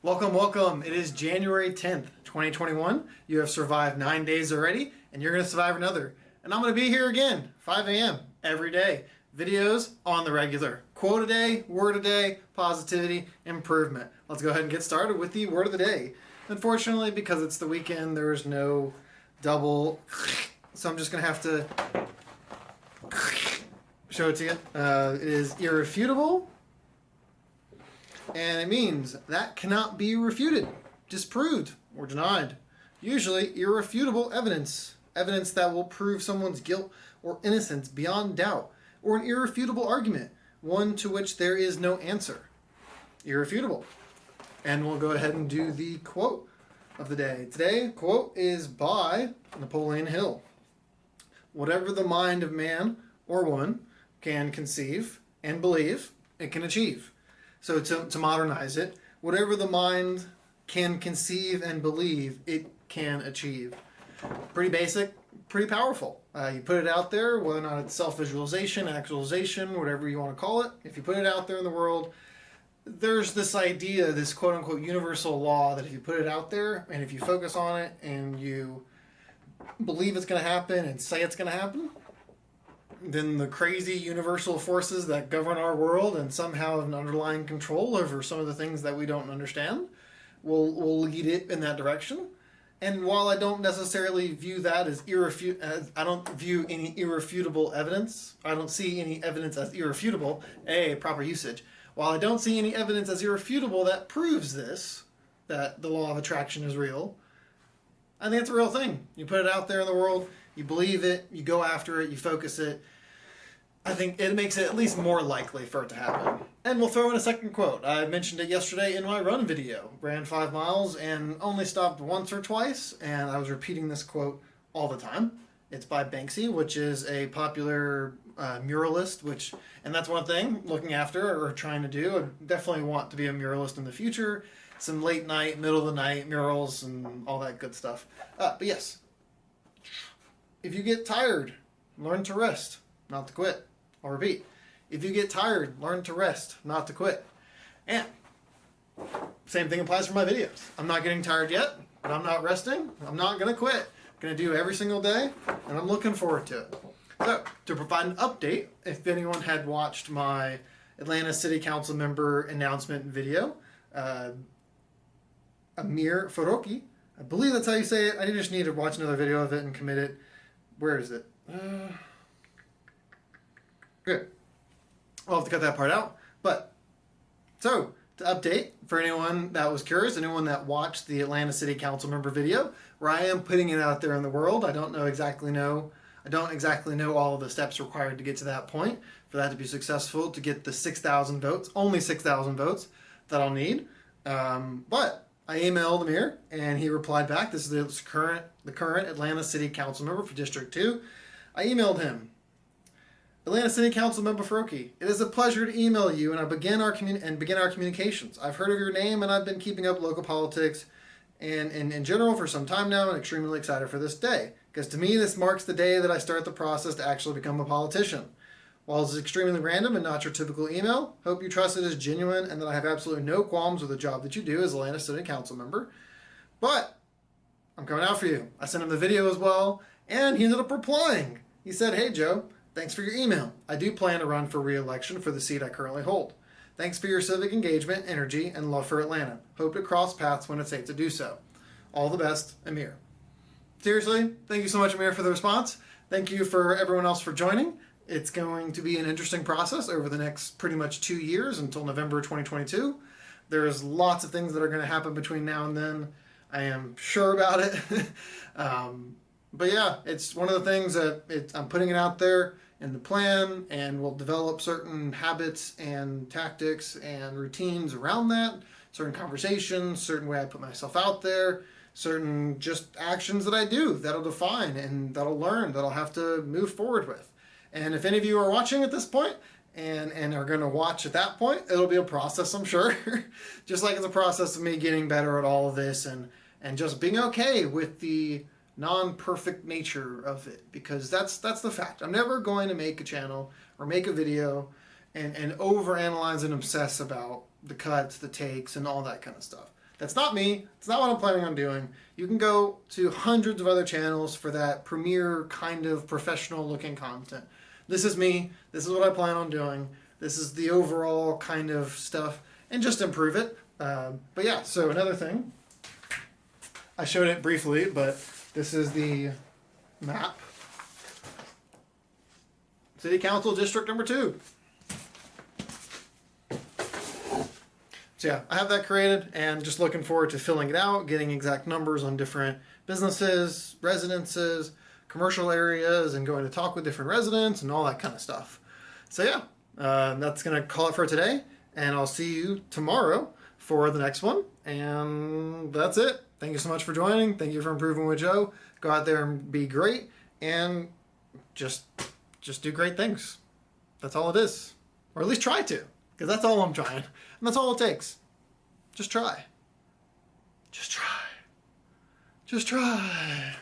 Welcome, welcome. It is January 10th, 2021. You have survived 9 days already, and you're going to survive another. And I'm going to be here again, 5 a.m. every day. Videos on the regular. Quote a day, word a day, positivity, improvement. Let's go ahead and get started with the word of the day. Unfortunately, because it's the weekend, there's no double, so I'm just going to have to show it to you. It is irrefutable. And it means that cannot be refuted, disproved, or denied. Usually irrefutable evidence. Evidence that will prove someone's guilt or innocence beyond doubt. Or an irrefutable argument, one to which there is no answer. Irrefutable. And we'll go ahead and do the quote of the day. Today, quote is by Napoleon Hill. Whatever the mind of man or woman can conceive and believe, it can achieve. So to modernize it, whatever the mind can conceive and believe, it can achieve. Pretty basic, pretty powerful. You put it out there, whether or not it's self-visualization, actualization, whatever you want to call it. If you put it out there in the world, there's this idea, this quote-unquote universal law that if you put it out there and if you focus on it and you believe it's going to happen and say it's going to happen, then the crazy universal forces that govern our world and somehow have an underlying control over some of the things that we don't understand will lead it in that direction. And while I don't necessarily view that as I don't view any irrefutable evidence. I don't see any evidence as irrefutable, proper usage. While I don't see any evidence as irrefutable that proves this, that the law of attraction is real, I think it's a real thing. You put it out there in the world, you believe it, you go after it, you focus it. I think it makes it at least more likely for it to happen. And we'll throw in a second quote. I mentioned it yesterday in my run video. Ran 5 miles and only stopped once or twice, and I was repeating this quote all the time. It's by Banksy, which is a popular muralist, and that's one thing looking after or trying to do. I definitely want to be a muralist in the future. Some late night, middle of the night murals and all that good stuff. But yes, if you get tired, learn to rest, not to quit. I'll repeat. If you get tired, learn to rest, not to quit. And same thing applies for my videos. I'm not getting tired yet, but I'm not resting. I'm not going to quit. I'm going to do every single day, and I'm looking forward to it. So, to provide an update, if anyone had watched my Atlanta City Council member announcement video, Irrefutably, I believe that's how you say it. I just need to watch another video of it and commit it. Where is it? Good. I'll have to cut that part out. But, so, to update, for anyone that was curious, anyone that watched the Atlanta City Council member video, where I am putting it out there in the world, I don't exactly know all of the steps required to get to that point, for that to be successful, to get the 6,000 votes, only 6,000 votes that I'll need. But I emailed Amir, and he replied back. This is the current Atlanta City Council member for District 2. I emailed him. Atlanta City Council member Faroki, it is a pleasure to email you and begin our communications. I've heard of your name and I've been keeping up local politics and in general for some time now and extremely excited for this day. Because to me, this marks the day that I start the process to actually become a politician. While it's extremely random and not your typical email, hope you trust it as genuine and that I have absolutely no qualms with the job that you do as Atlanta City Council member. But I'm coming out for you. I sent him the video as well, and he ended up replying. He said, "Hey Joe, thanks for your email. I do plan to run for re-election for the seat I currently hold. Thanks for your civic engagement, energy, and love for Atlanta. Hope to cross paths when it's safe to do so. All the best, Amir." Seriously, thank you so much, Amir, for the response. Thank you for everyone else for joining. It's going to be an interesting process over the next pretty much 2 years until November 2022. There's lots of things that are going to happen between now and then. I am sure about it. But yeah, it's one of the things that I'm putting it out there in the plan, and we'll develop certain habits and tactics and routines around that, certain conversations, certain way I put myself out there, certain just actions that I do that'll define and that'll learn, that I'll have to move forward with. And if any of you are watching at this point and are going to watch at that point, it'll be a process, I'm sure. Just like it's a process of me getting better at all of this and just being okay with the non-perfect nature of it, because that's the fact. I'm never going to make a channel or make a video and overanalyze and obsess about the cuts, the takes, and all that kind of stuff. That's not me. It's not what I'm planning on doing. You can go to hundreds of other channels for that premier kind of professional looking content. This is me. This is what I plan on doing. This is the overall kind of stuff, and just improve it. But yeah, so another thing, I showed it briefly, but this is the map. City Council District number 2. So yeah, I have that created and just looking forward to filling it out, getting exact numbers on different businesses, residences, commercial areas, and going to talk with different residents and all that kind of stuff. So yeah, that's going to call it for today, and I'll see you tomorrow for the next one. And that's it. Thank you so much for joining. Thank you for improving with Joe. Go out there and be great, and just do great things. That's all it is. Or at least try to, because that's all I'm trying. And that's all it takes. Just try. Just try. Just try.